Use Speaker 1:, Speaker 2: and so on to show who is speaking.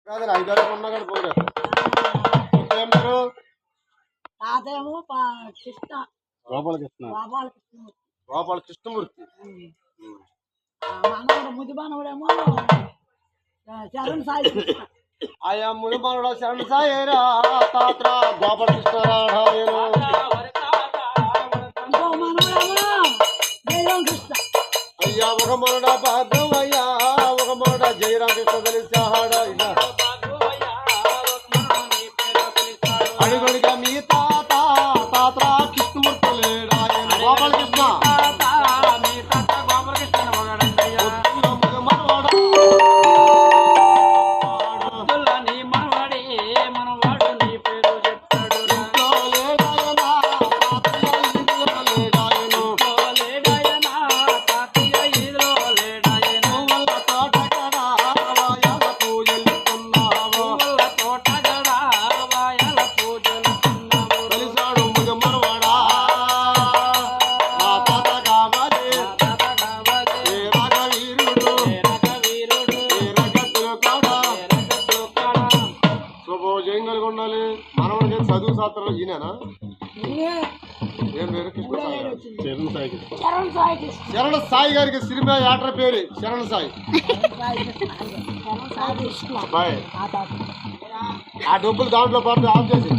Speaker 1: కాదు ఐదారు ఉన్నా కూడా పోరే ఏం పేరు
Speaker 2: తాతేమో కృష్ణ
Speaker 1: గోపాల కృష్ణమూర్తి
Speaker 2: మనవడు ముది మనవడేమో చరణ్ సాయి కృష్ణ
Speaker 1: ఆయా ముది మనవడ శరణ సాయిరా తాత్ర గోపాల కృష్ణరాడాయను
Speaker 2: ఇంకో మనవడేమో జయరాం కృష్ణ
Speaker 1: అయ్యా ఒక మనడ భాగవయ్యా ఒక మనడ జయరాం కృష్ణ తెలిసాడా ఇలా అడుగడుగా మీ తాత తాత్ర కృష్ణమూర్తి లేడాయను గోపాల కృష్ణ ఉండాలి మనవడికి చదువు శాస్త్రాలు ఈయన ఏం పేరు కృష్ణ శరణ సాయి గారికి సినిమా యాటర్ పేరు శరణ సాయి బాయ్ ఆ డబ్బులు దాంట్లో పాటు ఆఫ్ చేసి